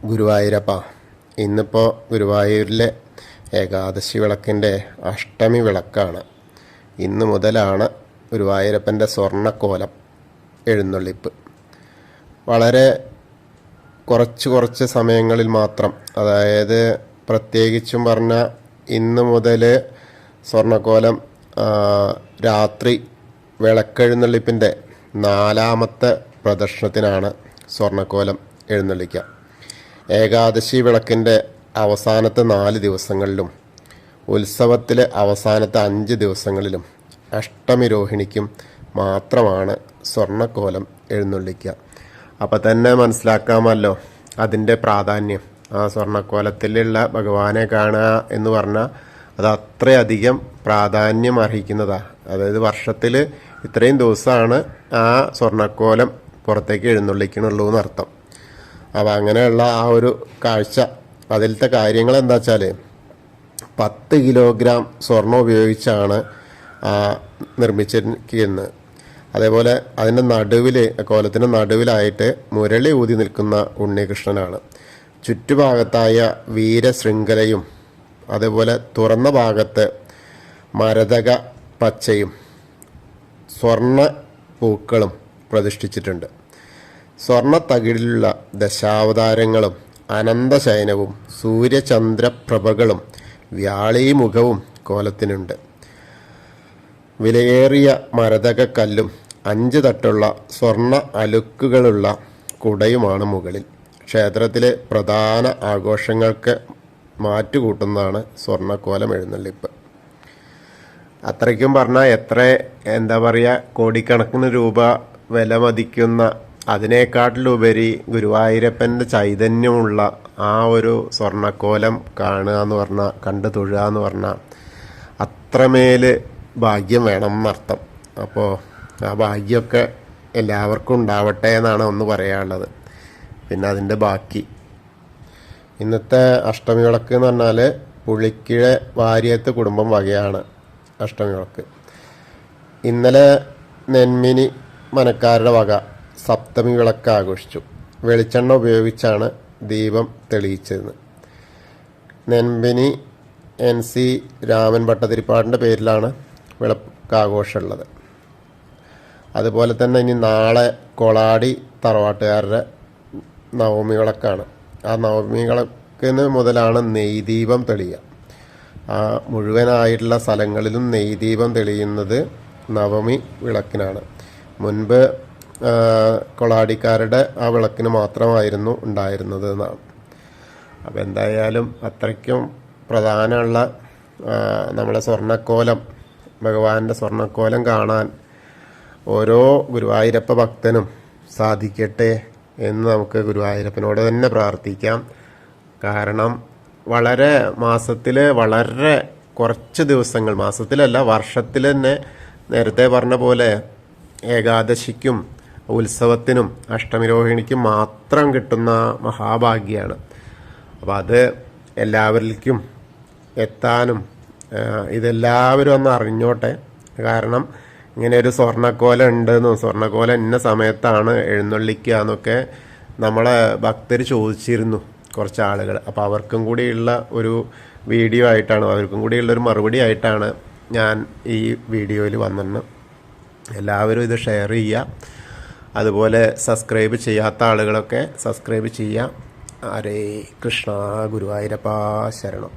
ഗുരുവായൂരപ്പ, ഇന്നിപ്പോൾ ഗുരുവായൂരിലെ ഏകാദശി വിളക്കിൻ്റെ അഷ്ടമി വിളക്കാണ്. ഇന്ന് മുതലാണ് ഗുരുവായൂരപ്പൻ്റെ സ്വർണ്ണക്കോലം എഴുന്നള്ളിപ്പ്. വളരെ കുറച്ച് സമയങ്ങളിൽ മാത്രം, അതായത് പ്രത്യേകിച്ചും പറഞ്ഞാൽ ഇന്ന് മുതൽ സ്വർണ്ണക്കോലം രാത്രി വിളക്കെഴുന്നള്ളിപ്പിൻ്റെ 4ാമത്തെ പ്രദർശനത്തിനാണ് സ്വർണ്ണക്കോലം എഴുന്നള്ളിക്കുക. ഏകാദശി വിളക്കിൻ്റെ അവസാനത്തെ 4 ദിവസങ്ങളിലും ഉത്സവത്തിലെ അവസാനത്തെ 5 ദിവസങ്ങളിലും അഷ്ടമി രോഹിണിക്കും മാത്രമാണ് സ്വർണ്ണക്കോലം എഴുന്നള്ളിക്കുക. അപ്പം തന്നെ മനസ്സിലാക്കാമല്ലോ അതിൻ്റെ പ്രാധാന്യം. ആ സ്വർണ്ണക്കോലത്തിലുള്ള ഭഗവാനെ കാണുക എന്ന് പറഞ്ഞാൽ അത് അത്രയധികം പ്രാധാന്യം അർഹിക്കുന്നതാണ്. അതായത് വർഷത്തിൽ ഇത്രയും ദിവസമാണ് ആ സ്വർണ്ണക്കോലം പുറത്തേക്ക് എഴുന്നള്ളിക്കണുള്ളൂ എന്നർത്ഥം. അപ്പം അങ്ങനെയുള്ള ആ ഒരു കാഴ്ച, അതിലത്തെ കാര്യങ്ങൾ എന്താ വെച്ചാൽ 10 കിലോഗ്രാം സ്വർണം ഉപയോഗിച്ചാണ് നിർമ്മിച്ചിരിക്കുന്നത്. അതേപോലെ അതിൻ്റെ നടുവിൽ, കോലത്തിൻ്റെ നടുവിലായിട്ട് മുരളി ഊതി നിൽക്കുന്ന ഉണ്ണികൃഷ്ണനാണ്. ചുറ്റുഭാഗത്തായ വീരശൃംഖലയും അതേപോലെ തുറന്ന ഭാഗത്ത് മരതക പച്ചയും സ്വർണ്ണ പൂക്കളും പ്രതിഷ്ഠിച്ചിട്ടുണ്ട്. സ്വർണ്ണ തകിടിലുള്ള ദശാവതാരങ്ങളും അനന്തശയനവും സൂര്യചന്ദ്രപ്രഭകളും വ്യാളീമുഖവും കോലത്തിനുണ്ട്. വിലയേറിയ മരതക കല്ലും 5 തട്ടുള്ള സ്വർണ്ണ അലുക്കുകളുള്ള കുടയുമാണ് മുകളിൽ. ക്ഷേത്രത്തിലെ പ്രധാന ആഘോഷങ്ങൾക്ക് മാറ്റുകൂട്ടുന്നതാണ് സ്വർണ്ണക്കോലം എഴുന്നള്ളിപ്പ്. അത്രയ്ക്കും പറഞ്ഞാൽ എന്താ പറയുക, കോടിക്കണക്കിന് രൂപ വില മതിക്കുന്ന, അതിനേക്കാട്ടിലുപരി ഗുരുവായൂരപ്പൻ്റെ ചൈതന്യമുള്ള ആ ഒരു സ്വർണ്ണക്കോലം കാണുക എന്ന് പറഞ്ഞാൽ, കണ്ടു തൊഴുക എന്ന് പറഞ്ഞാൽ അത്രമേൽ ഭാഗ്യം വേണം എന്നർത്ഥം. അപ്പോൾ ആ ഭാഗ്യമൊക്കെ എല്ലാവർക്കും ഉണ്ടാവട്ടെ എന്നാണ് ഒന്ന് പറയാനുള്ളത്. പിന്നെ അതിൻ്റെ ബാക്കി ഇന്നത്തെ അഷ്ടമി വിളക്ക് എന്ന് പറഞ്ഞാൽ പുളിക്കിഴ വാര്യത്ത് കുടുംബം വകയാണ് അഷ്ടമി വിളക്ക്. ഇന്നലെ നെന്മിനി മനക്കാരുടെ വക സപ്തമി വിളക്ക് ആഘോഷിച്ചു. വെളിച്ചെണ്ണ ഉപയോഗിച്ചാണ് ദീപം തെളിയിച്ചത്. നെന്മിനി NC രാമൻ ഭട്ടതിരിപ്പാടിൻ്റെ പേരിലാണ് വിളക്കാഘോഷമുള്ളത്. അതുപോലെ തന്നെ ഇനി നാളെ കൊളാടി തറവാട്ടുകാരുടെ നവമി വിളക്കാണ്. ആ നവമി വിളക്കിന് മുതലാണ് നെയ്ദീപം തെളിയുക. ആ മുഴുവനായിട്ടുള്ള സ്ഥലങ്ങളിലും നെയ്ദീപം തെളിയുന്നത് നവമി വിളക്കിനാണ്. മുൻപ് കൊളാടിക്കാരുടെ ആ വിളക്കിന് മാത്രമായിരുന്നു ഉണ്ടായിരുന്നത് എന്നാണ്. അപ്പം എന്തായാലും അത്രയ്ക്കും പ്രധാനമുള്ള നമ്മളെ സ്വർണ്ണക്കോലം, ഭഗവാന്റെ സ്വർണ്ണക്കോലം കാണാൻ ഓരോ ഗുരുവായൂരപ്പ ഭക്തനും സാധിക്കട്ടെ എന്ന് നമുക്ക് ഗുരുവായൂരപ്പനോട് തന്നെ പ്രാർത്ഥിക്കാം. കാരണം മാസത്തിൽ വളരെ കുറച്ച് ദിവസങ്ങൾ, മാസത്തിലല്ല വർഷത്തിൽ തന്നെ, നേരത്തെ പറഞ്ഞ പോലെ ഏകാദശിക്കും ഉത്സവത്തിനും അഷ്ടമിരോഹിണിക്കും മാത്രം കിട്ടുന്ന മഹാഭാഗ്യമാണ്. അപ്പോൾ അത് എല്ലാവരിലേക്കും എത്താനും ഇതെല്ലാവരും ഒന്ന് അറിഞ്ഞോട്ടെ. കാരണം ഇങ്ങനെ ഒരു സ്വർണ്ണക്കോലം ഉണ്ടെന്നും സ്വർണ്ണക്കോലം ഇന്ന സമയത്താണ് എഴുന്നള്ളിക്കുക എന്നൊക്കെ നമ്മളെ ഭക്തർ ചോദിച്ചിരുന്നു, കുറച്ച് ആളുകൾ. അപ്പോൾ അവർക്കും കൂടിയുള്ള ഒരു വീഡിയോ ആയിട്ടാണ്, അവർക്കും കൂടിയുള്ളൊരു മറുപടി ആയിട്ടാണ് ഞാൻ ഈ വീഡിയോയിൽ വന്നത്. എല്ലാവരും ഇത് ഷെയർ ചെയ്യുക. അതുപോലെ സബ്സ്ക്രൈബ് ചെയ്യാത്ത ആളുകളൊക്കെ സബ്സ്ക്രൈബ് ചെയ്യുക. ഹരേ കൃഷ്ണ, ഗുരുവായൂരപ്പ ശരണം.